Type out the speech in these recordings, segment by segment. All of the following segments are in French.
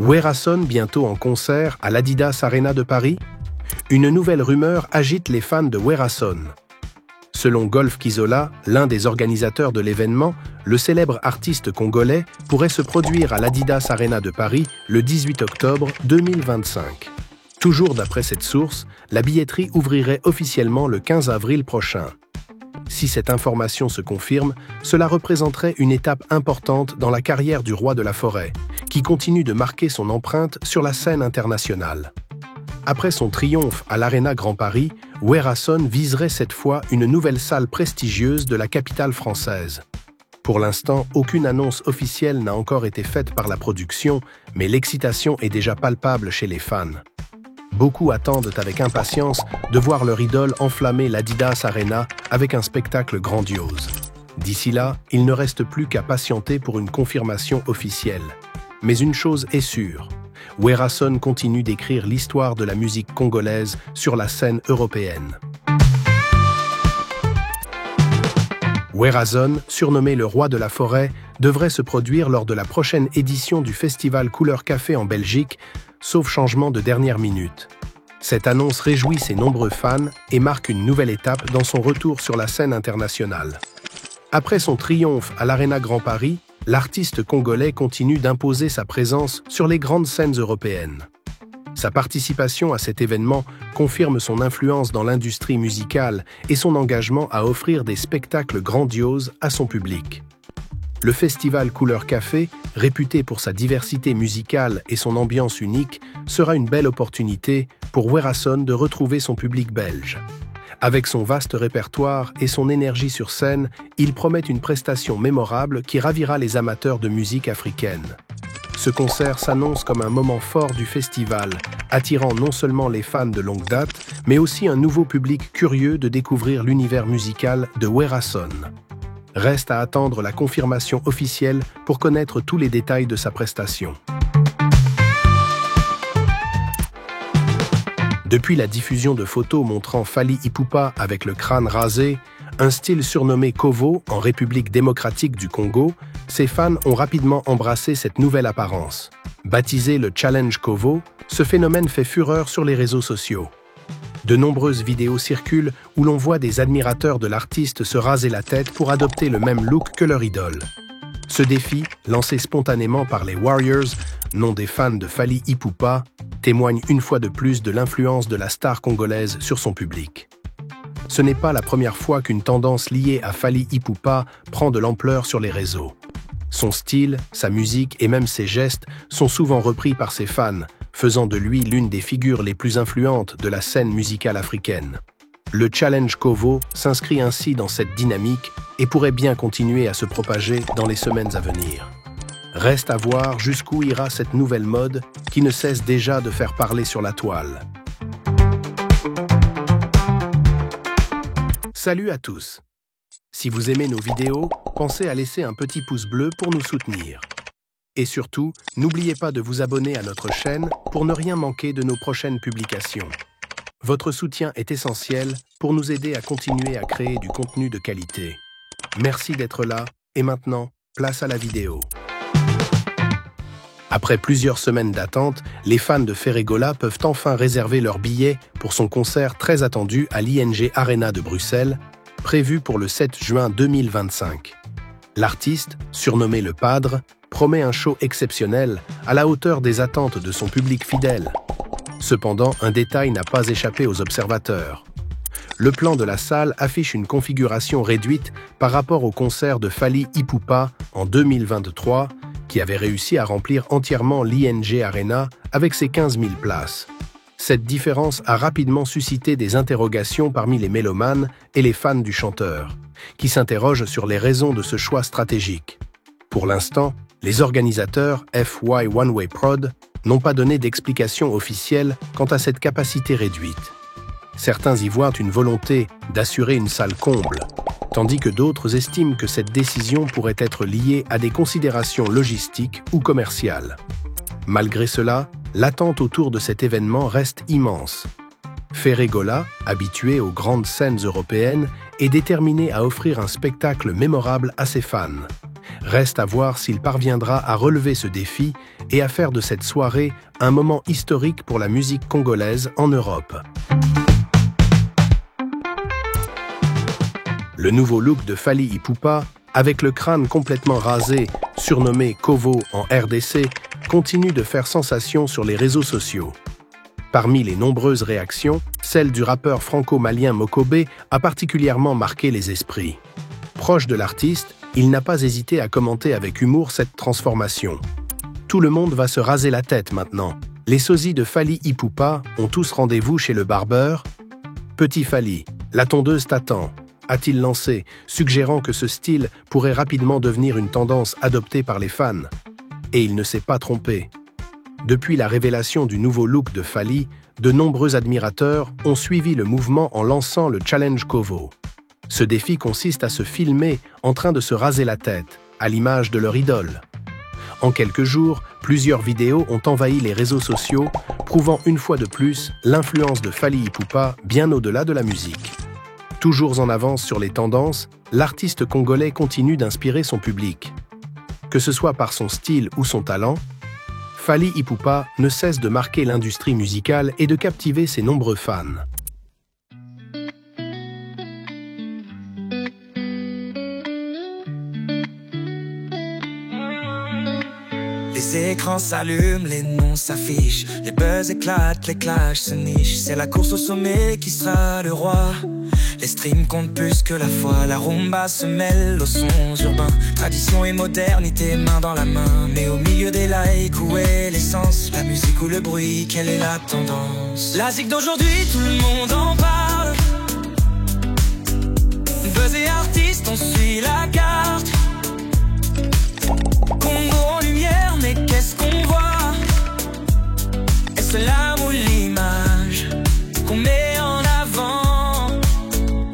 Werason bientôt en concert à l'Adidas Arena de Paris? Une nouvelle rumeur agite les fans de Werason. Selon Golf Kizola, l'un des organisateurs de l'événement, le célèbre artiste congolais pourrait se produire à l'Adidas Arena de Paris le 18 octobre 2025. Toujours d'après cette source, la billetterie ouvrirait officiellement le 15 avril prochain. Si cette information se confirme, cela représenterait une étape importante dans la carrière du roi de la forêt, qui continue de marquer son empreinte sur la scène internationale. Après son triomphe à l'Arena Grand Paris, Werason viserait cette fois une nouvelle salle prestigieuse de la capitale française. Pour l'instant, aucune annonce officielle n'a encore été faite par la production, mais l'excitation est déjà palpable chez les fans. Beaucoup attendent avec impatience de voir leur idole enflammer l'Adidas Arena avec un spectacle grandiose. D'ici là, il ne reste plus qu'à patienter pour une confirmation officielle. Mais une chose est sûre, Werason continue d'écrire l'histoire de la musique congolaise sur la scène européenne. Werason, surnommé le roi de la forêt, devrait se produire lors de la prochaine édition du festival Couleur Café en Belgique, sauf changement de dernière minute. Cette annonce réjouit ses nombreux fans et marque une nouvelle étape dans son retour sur la scène internationale. Après son triomphe à l'Arena Grand Paris, l'artiste congolais continue d'imposer sa présence sur les grandes scènes européennes. Sa participation à cet événement confirme son influence dans l'industrie musicale et son engagement à offrir des spectacles grandioses à son public. Le festival Couleur Café, réputé pour sa diversité musicale et son ambiance unique, sera une belle opportunité pour Werason de retrouver son public belge. Avec son vaste répertoire et son énergie sur scène, il promet une prestation mémorable qui ravira les amateurs de musique africaine. Ce concert s'annonce comme un moment fort du festival, attirant non seulement les fans de longue date, mais aussi un nouveau public curieux de découvrir l'univers musical de Werason. Reste à attendre la confirmation officielle pour connaître tous les détails de sa prestation. Depuis la diffusion de photos montrant Fally Ipupa avec le crâne rasé, un style surnommé Kovo en République démocratique du Congo, ses fans ont rapidement embrassé cette nouvelle apparence. Baptisé le Challenge Kovo, ce phénomène fait fureur sur les réseaux sociaux. De nombreuses vidéos circulent où l'on voit des admirateurs de l'artiste se raser la tête pour adopter le même look que leur idole. Ce défi, lancé spontanément par les Warriors, nom des fans de Fally Ipupa, témoigne une fois de plus de l'influence de la star congolaise sur son public. Ce n'est pas la première fois qu'une tendance liée à Fally Ipupa prend de l'ampleur sur les réseaux. Son style, sa musique et même ses gestes sont souvent repris par ses fans, faisant de lui l'une des figures les plus influentes de la scène musicale africaine. Le Challenge Kovo s'inscrit ainsi dans cette dynamique et pourrait bien continuer à se propager dans les semaines à venir. Reste à voir jusqu'où ira cette nouvelle mode qui ne cesse déjà de faire parler sur la toile. Salut à tous! Si vous aimez nos vidéos, pensez à laisser un petit pouce bleu pour nous soutenir. Et surtout, n'oubliez pas de vous abonner à notre chaîne pour ne rien manquer de nos prochaines publications. Votre soutien est essentiel pour nous aider à continuer à créer du contenu de qualité. Merci d'être là, et maintenant, place à la vidéo. Après plusieurs semaines d'attente, les fans de Ferregola peuvent enfin réserver leurs billets pour son concert très attendu à l'ING Arena de Bruxelles, prévu pour le 7 juin 2025. L'artiste, surnommé le Padre, promet un show exceptionnel à la hauteur des attentes de son public fidèle. Cependant, un détail n'a pas échappé aux observateurs. Le plan de la salle affiche une configuration réduite par rapport au concert de Fally Ipupa en 2023, qui avait réussi à remplir entièrement l'ING Arena avec ses 15 000 places. Cette différence a rapidement suscité des interrogations parmi les mélomanes et les fans du chanteur, qui s'interrogent sur les raisons de ce choix stratégique. Pour l'instant, les organisateurs FY One Way Prod n'ont pas donné d'explication officielle quant à cette capacité réduite. Certains y voient une volonté d'assurer une salle comble, tandis que d'autres estiment que cette décision pourrait être liée à des considérations logistiques ou commerciales. Malgré cela, l'attente autour de cet événement reste immense. Ferregola, habitué aux grandes scènes européennes, est déterminé à offrir un spectacle mémorable à ses fans. Reste à voir s'il parviendra à relever ce défi et à faire de cette soirée un moment historique pour la musique congolaise en Europe. Le nouveau look de Fally Ipupa, avec le crâne complètement rasé, surnommé Kovo en RDC, continue de faire sensation sur les réseaux sociaux. Parmi les nombreuses réactions, celle du rappeur franco-malien Mokobe a particulièrement marqué les esprits. Proche de l'artiste, il n'a pas hésité à commenter avec humour cette transformation. Tout le monde va se raser la tête maintenant. Les sosies de Fally Ipupa ont tous rendez-vous chez le barbeur. Petit Fally, la tondeuse t'attend, a-t-il lancé, suggérant que ce style pourrait rapidement devenir une tendance adoptée par les fans. Et il ne s'est pas trompé. Depuis la révélation du nouveau look de Fally, de nombreux admirateurs ont suivi le mouvement en lançant le Challenge Kovo. Ce défi consiste à se filmer en train de se raser la tête, à l'image de leur idole. En quelques jours, plusieurs vidéos ont envahi les réseaux sociaux, prouvant une fois de plus l'influence de Fally Ipupa bien au-delà de la musique. Toujours en avance sur les tendances, l'artiste congolais continue d'inspirer son public. Que ce soit par son style ou son talent, Fally Ipupa ne cesse de marquer l'industrie musicale et de captiver ses nombreux fans. Les écrans s'allument, les noms s'affichent, les buzz éclatent, les clashs se nichent. C'est la course au sommet qui sera le roi. Les streams comptent plus que la foi, la rumba se mêle aux sons urbains. Tradition et modernité main dans la main. Mais au milieu des likes, où est l'essence? La musique ou le bruit, quelle est la tendance? La zik d'aujourd'hui, tout le monde en parle. Buzz et artistes, on suit la carte. Congo en lumière, mais qu'est-ce qu'on voit? Est-ce l'âme ou l'image qu'on met en avant?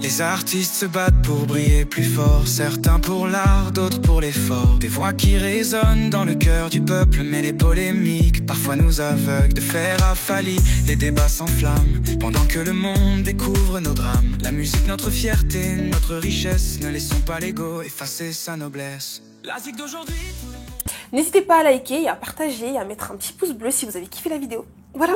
Les artistes se battent pour briller plus fort, certains pour l'art, d'autres pour l'effort. Des voix qui résonnent dans le cœur du peuple, mais les polémiques parfois nous aveuglent. De fer à Fally, les débats s'enflamment, pendant que le monde découvre nos drames. La musique, notre fierté, notre richesse, ne laissons pas l'ego effacer sa noblesse. La zik d'aujourd'hui. N'hésitez pas à liker, à partager et à mettre un petit pouce bleu si vous avez kiffé la vidéo. Voilà.